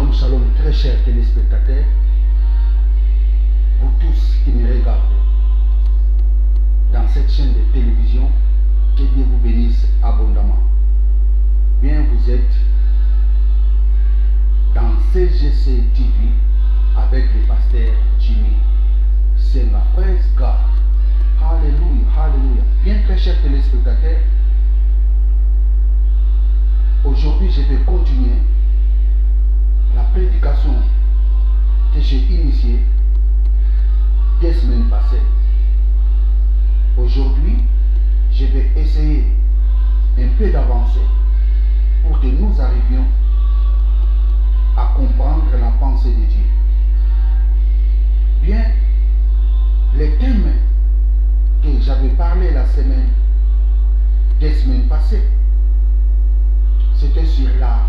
Shalom, shalom, très chers téléspectateurs, vous tous qui me regardez dans cette chaîne de télévision, que Dieu vous bénisse abondamment. Bien, vous êtes dans CGC TV avec le pasteur Jimmy Senga. Praise God. Alléluia, alléluia. Bien, très chers téléspectateurs, aujourd'hui je vais continuer la prédication que j'ai initiée des semaines passées. Aujourd'hui, je vais essayer un peu d'avancer pour que nous arrivions à comprendre la pensée de Dieu. Bien, les thèmes que j'avais parlé des semaines passées, c'était sur la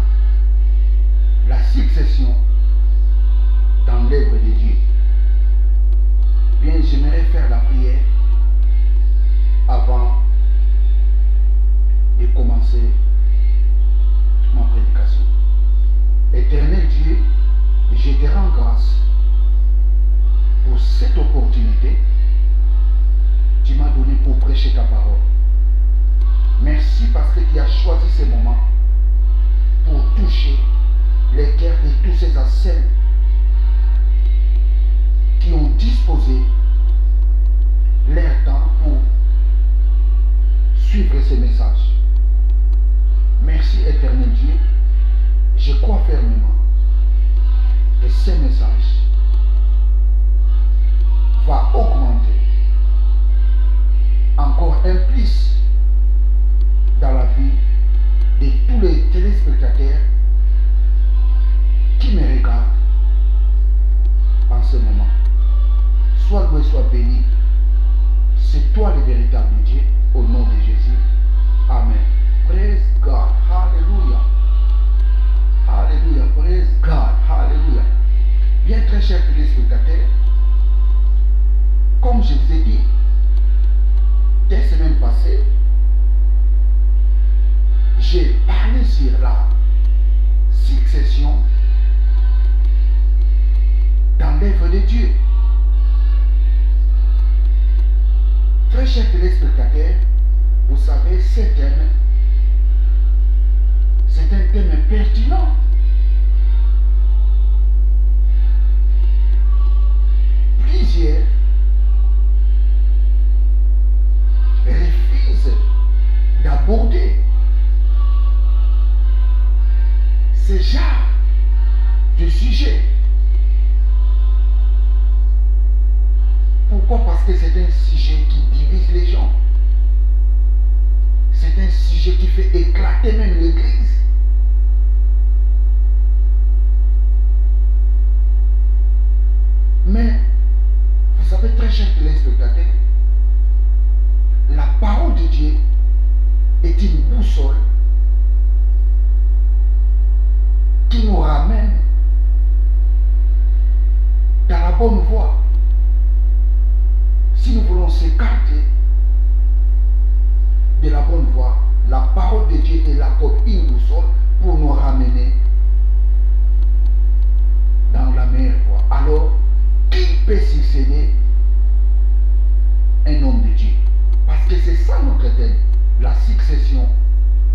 succession dans l'œuvre de Dieu. Bien, j'aimerais faire la prière avant de commencer ma prédication. Éternel Dieu, je te rends grâce pour cette opportunité que tu m'as donnée pour prêcher ta parole. Merci parce que tu as choisi ce moment pour toucher les cœurs de tous ces anciens qui ont disposé leur temps pour suivre ces messages. Merci éternel Dieu. Je crois fermement que ces messages va augmenter encore un plus dans la vie de tous les téléspectateurs qui me regardent en ce moment. Sois loué, sois béni. C'est toi le véritable Dieu, au nom de Jésus. Amen. Praise God. Alléluia. Alléluia. Praise God. Alléluia. Bien, très chers téléspectateurs, comme je vous ai dit, des semaines passées, j'ai parlé sur la succession dans l'œuvre de Dieu. Très chers téléspectateurs, vous savez, ce thème, c'est un thème pertinent. Plusieurs refusent d'aborder ce genre de sujet. Pourquoi? Parce que c'est un sujet qui divise les gens. C'est un sujet qui fait éclater même l'Église. Mais, vous savez, très chers téléspectateurs, la parole de Dieu est une boussole qui nous ramène dans la bonne voie. Si nous voulons s'écarter de la bonne voie, la parole de Dieu est là comme une boussole pour nous ramener dans la meilleure voie. Alors, qui peut succéder un homme de Dieu? Parce que c'est ça notre thème, la succession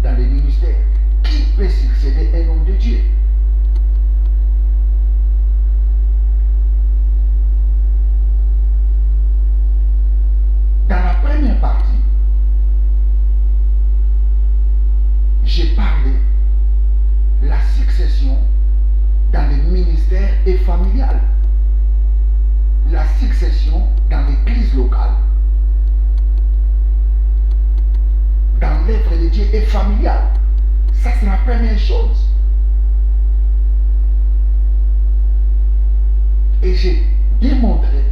dans les ministères. Qui peut succéder un homme de Dieu? Dans la première partie, j'ai parlé de la succession dans les ministères et familial. La succession dans l'église locale, dans l'œuvre de Dieu et familiale. Ça, c'est la première chose. Et j'ai démontré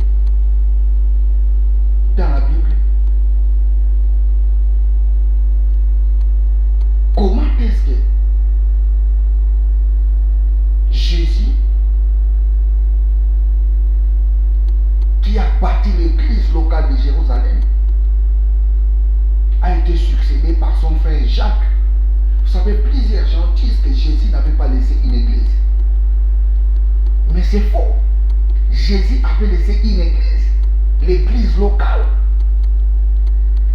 dans la Bible comment est-ce que Jésus, qui a bâti l'église locale de Jérusalem, a été succédé par son frère Jacques. Vous savez, plusieurs gens disent que Jésus n'avait pas laissé une église. C'est faux. Jésus avait laissé une église, l'église locale.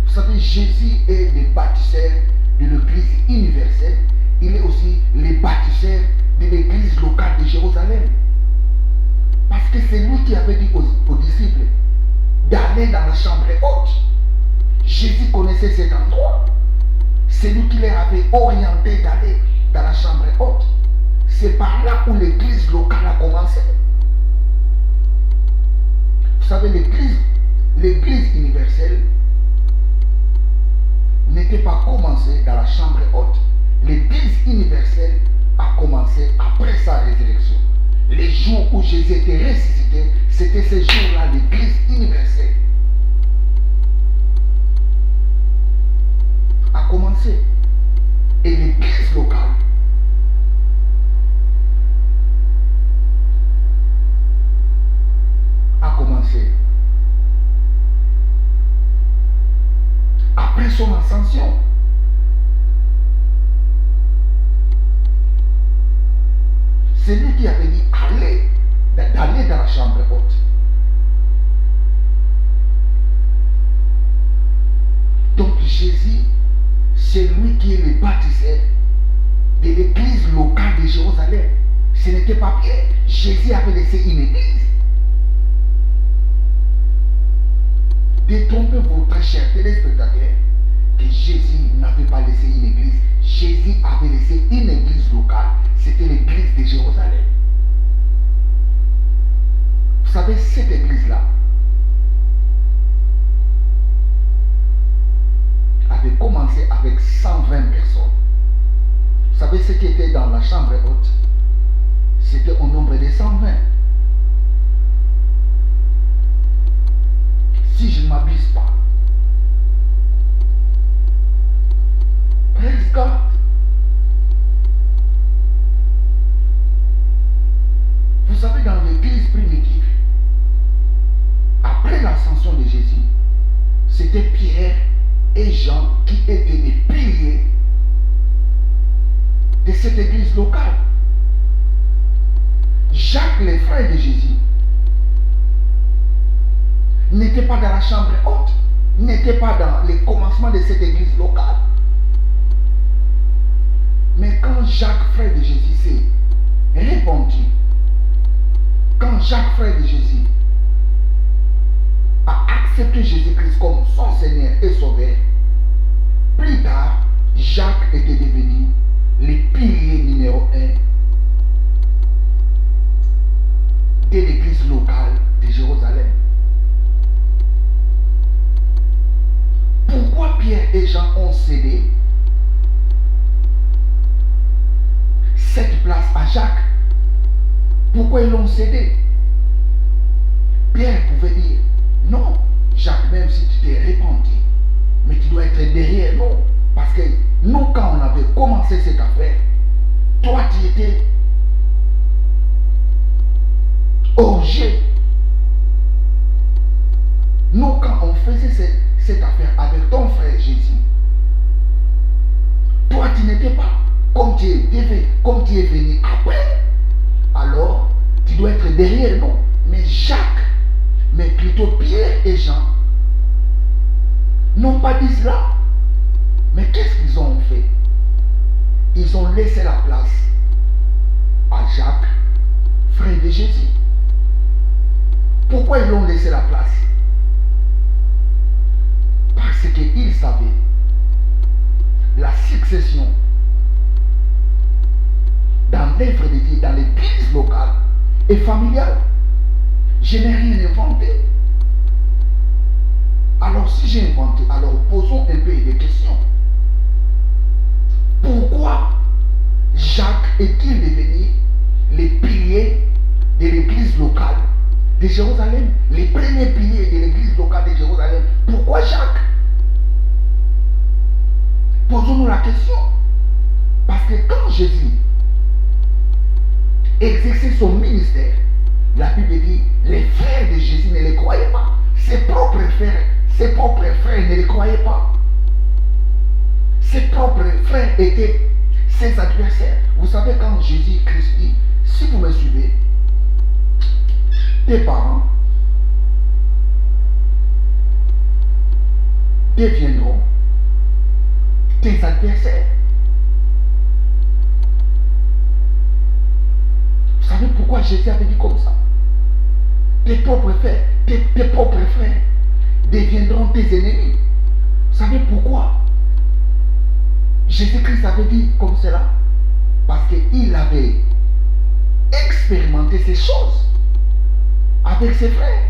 Vous savez, Jésus est le bâtisseur de l'église universelle. Il est aussi le bâtisseur de l'église locale de Jérusalem. Parce que c'est lui qui avait dit aux disciples d'aller dans la chambre haute. Jésus connaissait cet endroit. C'est lui qui les avait orientés d'aller dans la chambre haute. C'est par là où l'église locale a commencé. Vous savez, l'église universelle n'était pas commencée dans la chambre haute. L'église universelle a commencé après sa résurrection. Les jours où Jésus était ressuscité, c'était ces jours-là l'église universelle a commencé. Et l'église locale a commencé après son ascension. C'est lui qui avait dit d'aller dans la chambre haute. Donc Jésus, c'est lui qui est le bâtisseur de l'église locale de Jérusalem. Ce n'était pas Pierre. Jésus avait laissé une église. Détrompez-vous, très chers téléspectateurs, que Jésus n'avait pas laissé une église. Jésus avait laissé une église locale. C'était l'église de Jérusalem. Vous savez, cette église-là avait commencé avec 120 personnes. Vous savez, ce qui était dans la chambre haute, c'était au nombre de 120. Si je ne m'abuse pas. Praise God. Vous savez, dans l'église primitive, après l'ascension de Jésus, c'était Pierre et Jean qui étaient les piliers de cette église locale. Jacques, le frère de Jésus, n'était pas dans la chambre haute, n'était pas dans les commencements de cette église locale. Mais quand Jacques, frère de Jésus, s'est répandu, quand Jacques, frère de Jésus, a accepté Jésus-Christ comme son Seigneur et Sauveur, plus tard, Jacques était devenu le pilier numéro 1 de l'église locale de Jérusalem. Pourquoi Pierre et Jean ont cédé cette place à Jacques? Pourquoi ils l'ont cédé? Pierre pouvait dire, non, Jacques, même si tu t'es répandu, mais tu dois être derrière nous. Parce que nous, quand on avait commencé cette affaire, toi, tu étais orgé. Nous, quand on faisait cette affaire avec ton frère Jésus, toi, tu n'étais pas comme tu es venu après. Alors, tu dois être derrière nous. Mais Jacques, mais plutôt Pierre et Jean, n'ont pas dit cela. Mais qu'est-ce qu'ils ont fait? Ils ont laissé la place à Jacques, frère de Jésus. Pourquoi ils l'ont laissé la place? Parce qu'ils savaient la succession dans l'œuvre de Dieu, dans l'église locale et familiale. Je n'ai rien inventé. Alors si j'ai inventé, alors posons un peu des questions. Pourquoi Jacques est-il devenu les piliers de l'église locale de Jérusalem? Les premiers piliers de l'église locale de Jérusalem. Pourquoi Jacques? Posons-nous la question. Parce que quand Jésus exerçait son ministère, la Bible dit, les frères de Jésus ne les croyaient pas. Ses propres frères ne les croyaient pas. Ses propres frères étaient ses adversaires. Vous savez, quand Jésus-Christ dit, si vous me suivez, tes parents deviendront tes adversaires. Vous savez pourquoi Jésus avait dit comme ça? Tes propres frères deviendront tes ennemis. Vous savez pourquoi Jésus-Christ avait dit comme cela? Parce qu'il avait expérimenté ces choses avec ses frères.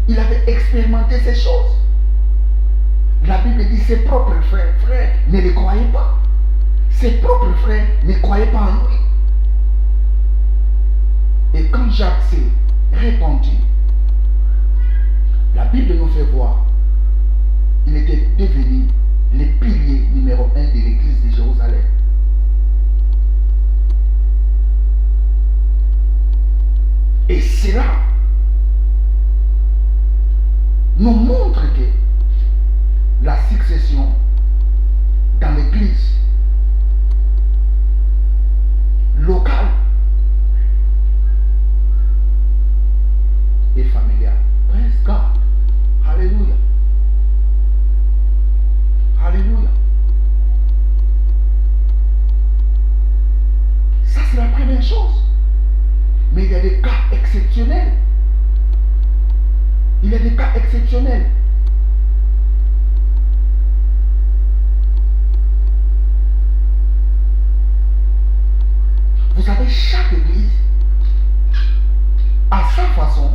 Il avait expérimenté ces choses. La Bible dit ses propres frères ne les croyaient pas. Ses propres frères ne croyaient pas en lui. Et quand Jacques s'est répandu, la Bible nous fait voir, il était devenu le pilier numéro 1 de l'église de Jérusalem. Et cela nous montre que la succession dans l'église locale et familiale. Praise God. Alléluia. Alléluia. Ça, c'est la première chose. Mais il y a des cas exceptionnels. Il y a des cas exceptionnels. Vous savez, chaque église a sa façon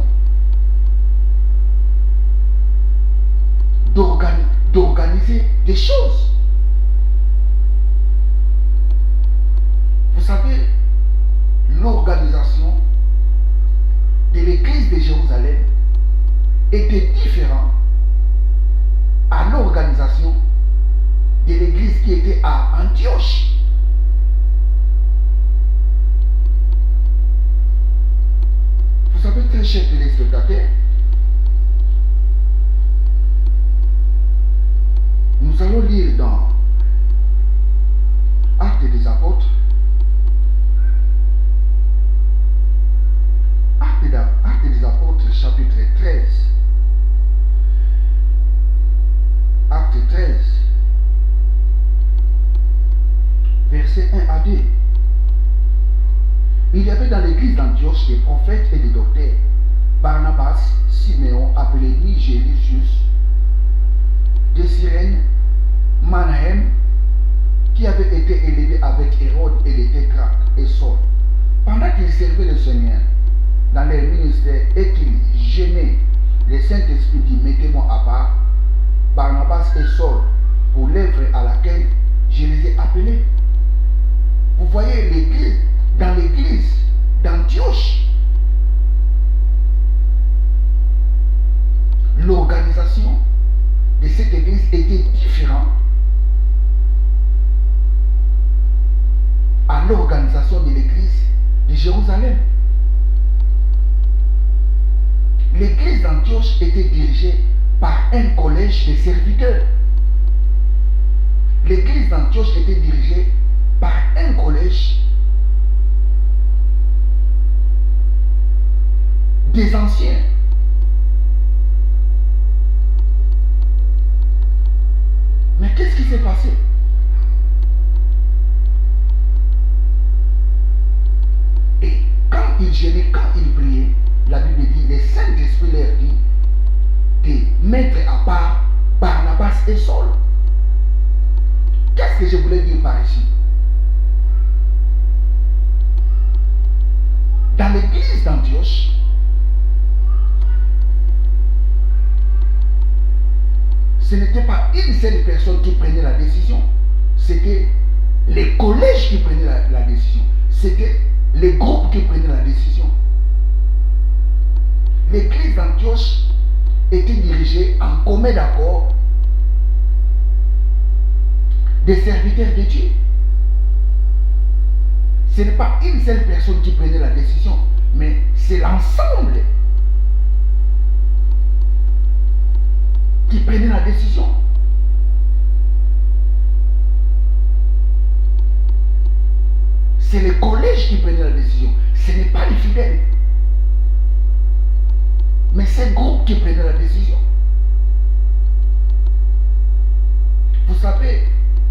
d'organiser des choses. Vous savez, l'organisation de l'église de Jérusalem était différente à l'organisation de l'église qui était à Antioche. Vous savez, très chers téléspectateurs, nous allons lire dans Actes des Apôtres, Actes des Apôtres, chapitre 13. Acte 13, versets 1 à 2. Il y avait dans l'église d'Antioche des prophètes et des docteurs, Barnabas, Siméon, appelé Niger, Lucius, de Cyrène, Manahem, qui avait été élevé avec Hérode et les tétrarques et Saul. Pendant qu'ils servaient le Seigneur dans leur ministère et qu'ils gênaient, le Saint-Esprit dit: mettez-moi à part Barnabas et Saul pour l'œuvre à laquelle je les ai appelés. Vous voyez, l'église, dans l'église d'Antioche, l'organisation de cette église était différente à l'organisation de l'église de Jérusalem. L'église d'Antioche était dirigée par un collège de serviteurs. L'église d'Antioche était dirigée par un collège des anciens. Mais qu'est-ce qui s'est passé? Et quand ils gênaient, quand ils priaient, la Bible dit, le Saint-Esprit leur dit de mettre à part Barnabas et Saul. Qu'est-ce que je voulais dire par ici? Dans l'église d'Antioche, ce n'était pas une seule personne qui prenait la décision. C'était les collèges qui prenaient la décision. C'était les groupes qui prenaient la décision. L'église d'Antioche était dirigée en commun accord des serviteurs de Dieu. Ce n'est pas une seule personne qui prenait la décision, mais c'est l'ensemble qui prenait la décision. C'est le collège qui prenait la décision. Ce n'est pas les fidèles, mais c'est le groupe qui prenait la décision. Vous savez,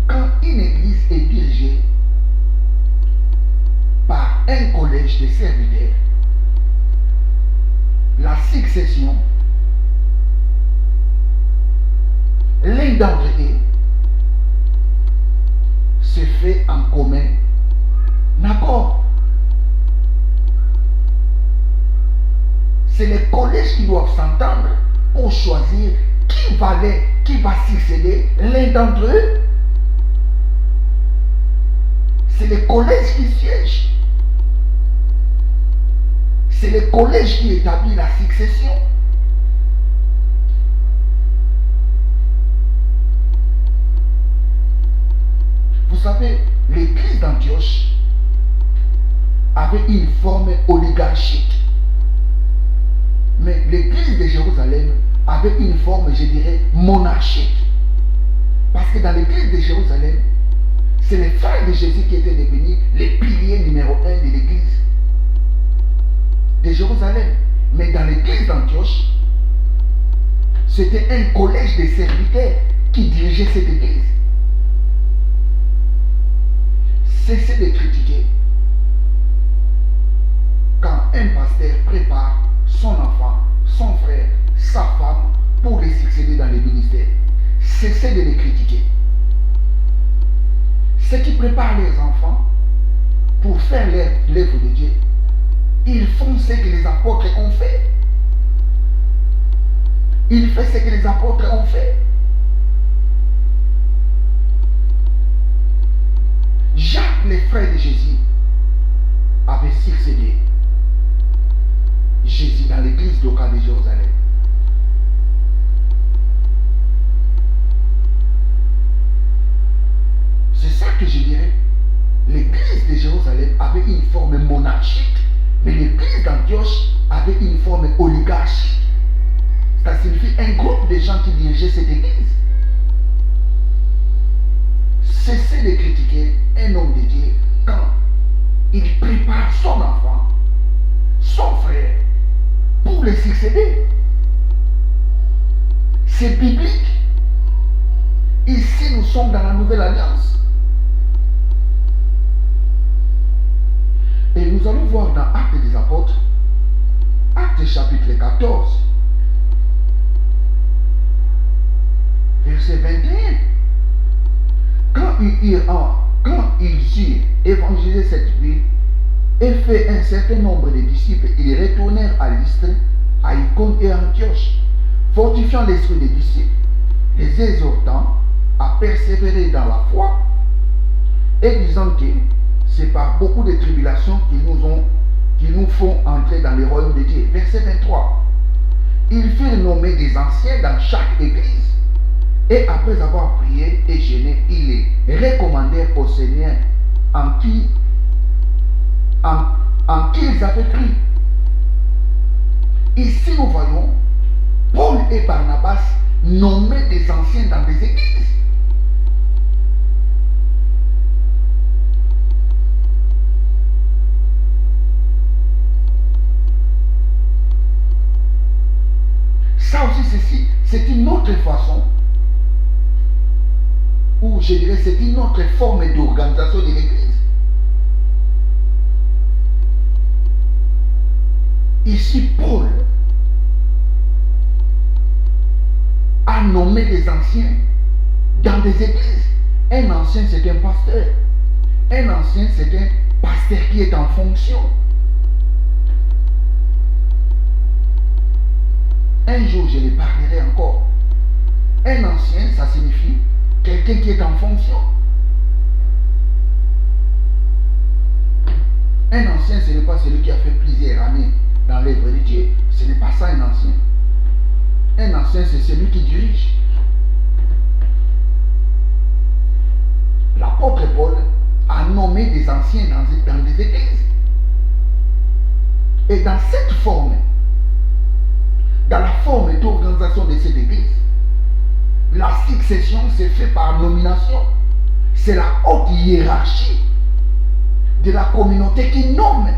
quand une église est dirigée par un collège de serviteurs, la succession, l'un d'entre eux se fait en commun accord. C'est les collèges qui doivent s'entendre pour choisir qui va succéder l'un d'entre eux. C'est les collèges qui siègent. C'est le collège qui établit la succession. Vous savez, l'église d'Antioche avait une forme oligarchique. Mais l'église de Jérusalem avait une forme, je dirais, monarchique. Parce que dans l'église de Jérusalem, c'est les frères de Jésus qui étaient devenus les piliers numéro 1 de l'église de Jérusalem. Mais dans l'église d'Antioche, c'était un collège de serviteurs qui dirigeait cette église. Cessez de critiquer quand un pasteur prépare son enfant, son frère, sa femme pour les succéder dans les ministères. Cessez de les critiquer. Ceux qui préparent leurs enfants pour faire l'œuvre de Dieu, ils font ce que les apôtres ont fait. Ils font ce que les apôtres ont fait. Jacques, les frères de Jésus, avait succédé Jésus dans l'église locale de Jérusalem. C'est ça que je dirais. L'église de Jérusalem avait une forme monarchique, mais l'église d'Antioche avait une forme oligarchique. Ça signifie un groupe de gens qui dirigeaient cette église. Cessez de critiquer un homme de Dieu quand il prépare son enfant, son frère, pour le succéder. C'est biblique. Ici, nous sommes dans la nouvelle alliance. Et nous allons voir dans Actes des Apôtres, Actes chapitre 14, verset 21. Quand ils eurent évangélisé cette ville et fait un certain nombre de disciples, ils retournèrent à Lystre, à Icône et à Antioche, fortifiant l'esprit des disciples, les exhortant à persévérer dans la foi et disant que c'est par beaucoup de tribulations qui nous font entrer dans le royaume de Dieu. Verset 23. Ils firent nommer des anciens dans chaque église. Et après avoir prié et jeûné, ils les recommandèrent au Seigneur en qui ils avaient cru. Ici, nous voyons Paul et Barnabas nommer des anciens dans des églises. Ça aussi, c'est une autre façon, ou je dirais c'est une autre forme d'organisation de l'église. Ici, Paul a nommé les anciens dans des églises. Un ancien, c'est un pasteur. Un ancien, c'est un pasteur qui est en fonction. Un jour, je les parlerai encore. Un ancien, ça signifie quelqu'un qui est en fonction. Un ancien, ce n'est pas celui qui a fait plusieurs années dans l'œuvre de Dieu. Ce n'est pas ça un ancien. Un ancien, c'est celui qui dirige. L'apôtre Paul a nommé des anciens dans des églises. Et dans cette forme, dans la forme d'organisation de cette église, la succession se fait par nomination. C'est la haute hiérarchie de la communauté qui nomme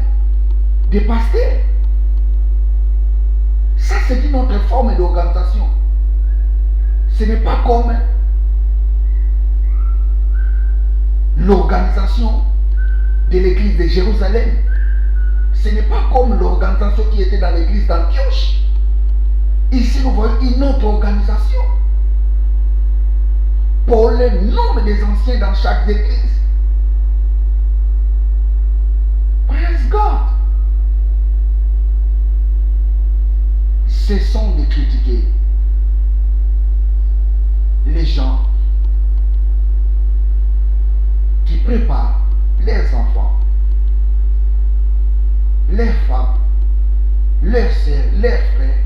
des pasteurs. Ça, c'est une autre forme d'organisation. Ce n'est pas comme l'organisation de l'église de Jérusalem. Ce n'est pas comme l'organisation qui était dans l'église d'Antioche. Ici, nous voyons une autre organisation. Paul nomme des anciens dans chaque église. Praise God. Cessons de critiquer les gens qui préparent leurs enfants, leurs femmes, leurs sœurs, leurs frères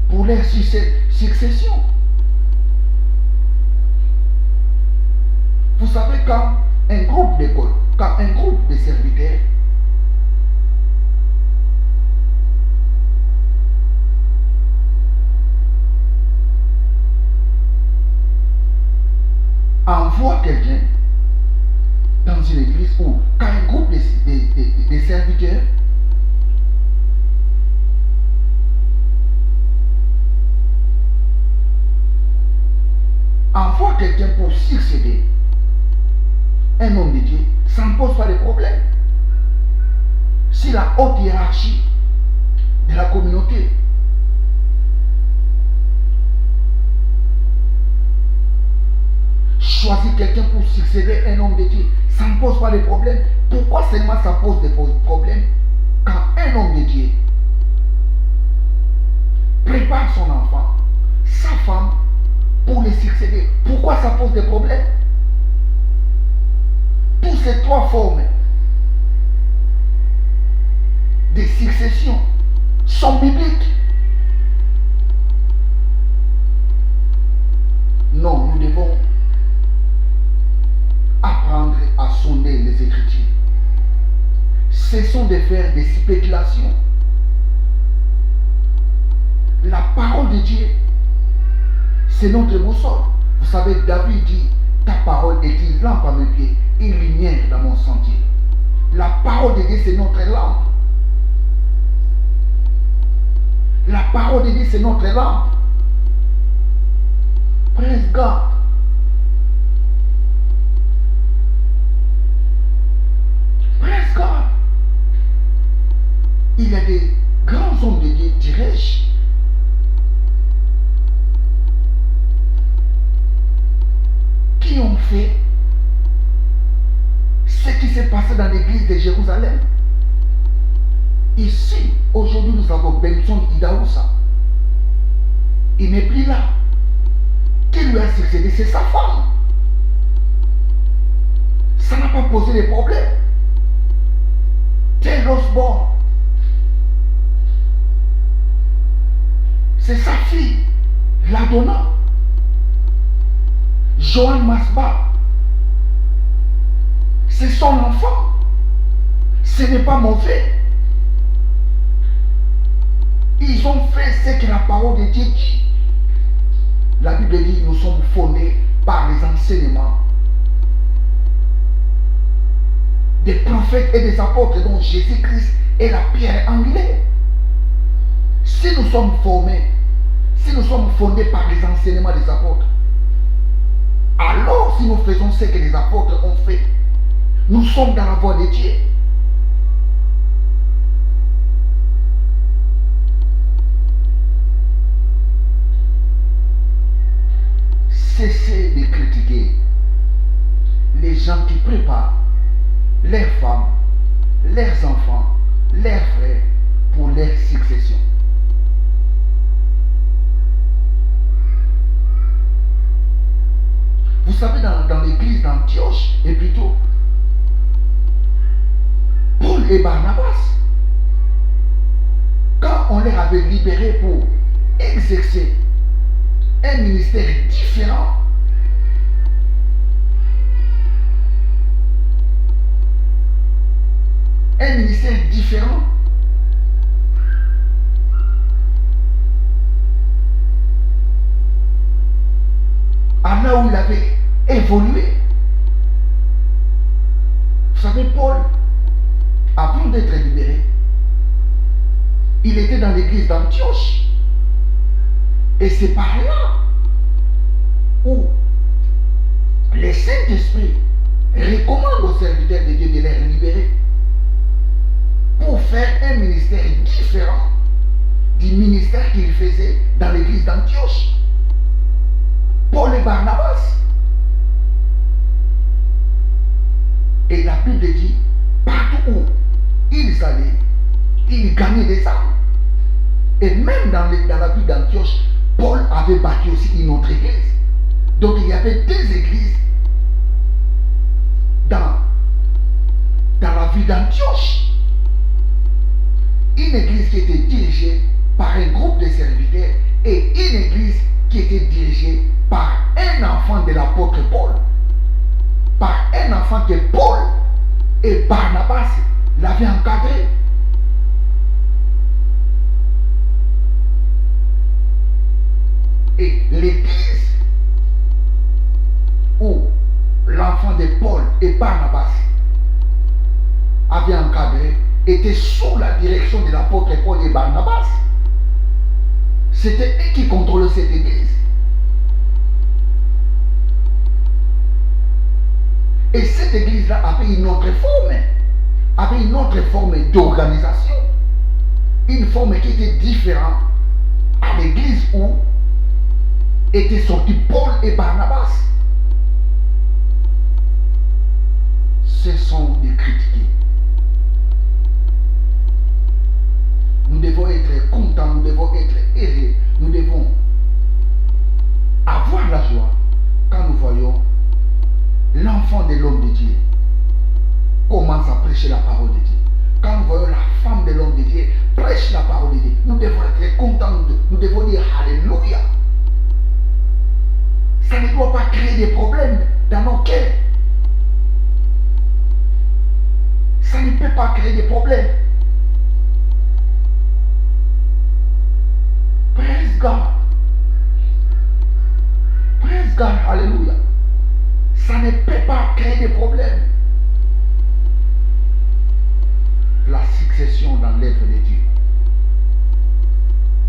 pour leur succession. Vous savez, quand un groupe d'école, quand un groupe de serviteurs envoie quelqu'un dans une église, ou quand un groupe de serviteurs envoie quelqu'un pour succéder un homme de Dieu, ça ne pose pas de problème. Si la haute hiérarchie de la communauté choisit quelqu'un pour succéder un homme de Dieu, ça ne pose pas de problème. Pourquoi seulement ça pose des problèmes quand un homme de Dieu prépare son enfant, sa femme, pour les succéder? Pourquoi ça pose des problèmes? Toutes ces trois formes de succession sont bibliques. Non, nous devons apprendre à sonder les Écritures. Cessons de faire des spéculations. La parole de Dieu, c'est notre boussole. Vous savez, David dit, ta parole est une lampe à mes pieds, une lumière dans mon sentier. La parole de Dieu, c'est notre lampe. La parole de Dieu, c'est notre lampe. Praise God. Praise God. Il y a des grands hommes de Dieu, dirais-je, qui ont fait ce qui s'est passé dans l'église de Jérusalem. Ici, aujourd'hui, nous avons Benson Idaoussa. Il n'est plus là. Qui lui a succédé? C'est sa femme. Ça n'a pas posé de problème. Taylor Osborne, c'est sa fille, Ladonna. Joan Masba, c'est son enfant. Ce n'est pas mauvais. Ils ont fait ce que la parole de Dieu dit. La Bible dit, nous sommes fondés par les enseignements des prophètes et des apôtres dont Jésus-Christ est la pierre angulaire. Si nous sommes formés, si nous sommes fondés par les enseignements des apôtres, alors si nous faisons ce que les apôtres ont fait, nous sommes dans la voie de Dieu. Cessez de critiquer les gens qui préparent leurs femmes, leurs enfants, leurs frères pour leur succession. Vous savez, dans l'église d'Antioche, et plutôt, Paul et Barnabas, quand on les avait libérés pour exercer un ministère différent, à là où il avait évolué. Vous savez, Paul, avant d'être libéré, il était dans l'église d'Antioche. Et c'est par là où le Saint-Esprit recommande aux serviteurs de Dieu de les libérer pour faire un ministère différent du ministère qu'il faisait dans l'église d'Antioche. Paul et Barnabas. Et la Bible dit, partout où ils allaient, ils gagnaient des âmes. Et même dans la ville d'Antioche, Paul avait bâti aussi une autre église. Donc il y avait deux églises dans la ville d'Antioche. Une église qui était dirigée par un groupe de serviteurs et une église qui était dirigée par un enfant de l'apôtre Paul. Par un enfant que Paul et Barnabas l'avaient encadré. Et l'église où l'enfant de Paul et Barnabas avait encadré était sous la direction de l'apôtre Paul et Barnabas. C'était eux qui contrôlaient cette église. Et cette église-là avait une autre forme d'organisation. Une forme qui était différente à l'église où étaient sortis Paul et Barnabas. Cessons de critiquer. Nous devons être contents, nous devons être heureux, nous devons avoir la joie quand nous voyons l'enfant de l'homme de Dieu commence à prêcher la parole de Dieu. Quand nous voyons la femme de l'homme de Dieu prêche la parole de Dieu, nous devons être contents, nous devons dire Alléluia. Ça ne doit pas créer des problèmes dans nos cœurs. Ça ne peut pas créer des problèmes. Praise God. Praise God. Alléluia. Ça ne peut pas créer des problèmes. La succession dans l'œuvre de Dieu.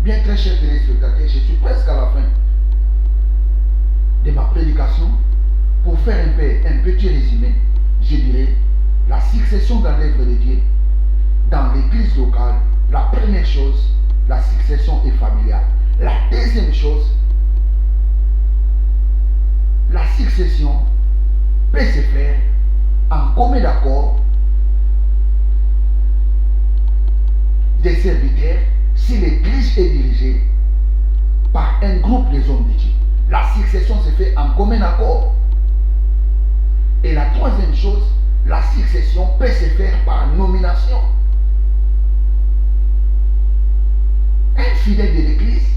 Bien, très chers téléspectateurs, je suis presque à la fin de ma prédication. Pour faire un petit résumé, je dirais la succession dans l'œuvre de Dieu dans l'église locale. La première chose, la succession est familiale. La deuxième chose, la succession peut se faire en commun accord des serviteurs si l'église est dirigée par un groupe des hommes de Dieu. La succession se fait en commun accord. Et la troisième chose, la succession peut se faire par nomination. Un fidèle de l'église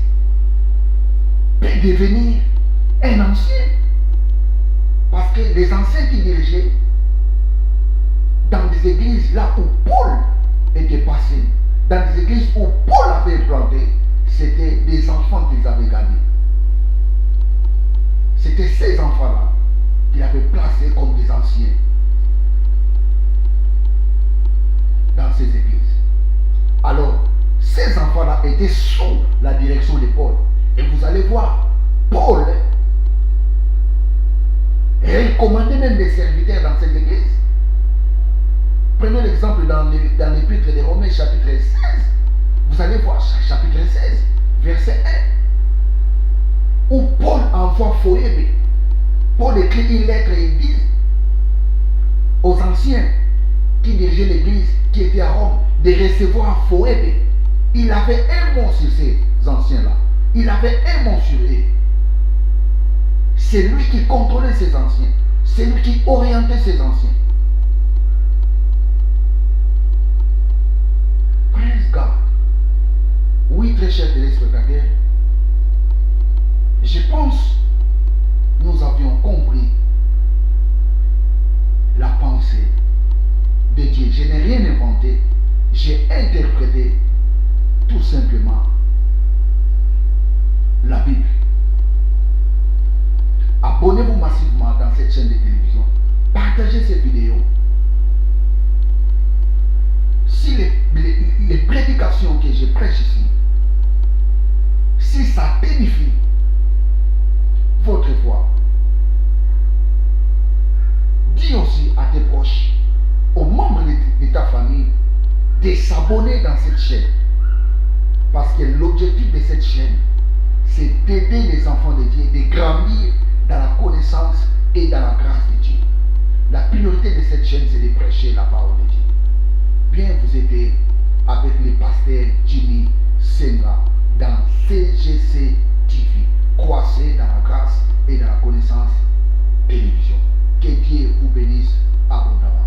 peut devenir un ancien. Parce que les anciens qui dirigeaient dans des églises là où Paul était passé, dans des églises où Paul avait planté, c'était des enfants qu'ils avaient gagnés. C'était ces enfants-là qu'il avait placés comme des anciens dans ces églises. Alors, ces enfants-là étaient sous la direction de Paul. Et vous allez voir, Paul recommandait même des serviteurs dans cette église. Prenons l'exemple dans l'épître des Romains, chapitre 16. Vous allez voir, chapitre 16, verset 1. Où Paul envoie Phoebe. Paul écrit une lettre et il dit aux anciens qui dirigeaient l'église, qui étaient à Rome, de recevoir Phoebe. Il avait un mot sur ces anciens-là. Il avait un mot sur eux. C'est lui qui contrôlait ces anciens. C'est lui qui orientait ces anciens. Praise God. Oui, très chers téléspectateurs, je pense que nous avions compris la pensée de Dieu. Je n'ai rien inventé. J'ai interprété tout simplement la Bible. Abonnez-vous massivement dans cette chaîne de télévision. Partagez cette vidéo. Si les prédications que je prêche ici, si ça t'édifie votre foi, dis aussi à tes proches, aux membres de ta famille, de s'abonner dans cette chaîne. Parce que l'objectif de cette chaîne, c'est d'aider les enfants de Dieu, de grandir dans la connaissance et dans la grâce de Dieu. La priorité de cette chaîne, c'est de prêcher la parole de Dieu. Bien vous aider avec le pasteur Jimmy Senga dans CGC TV. Croissez dans la grâce et dans la connaissance télévision. Que Dieu vous bénisse abondamment.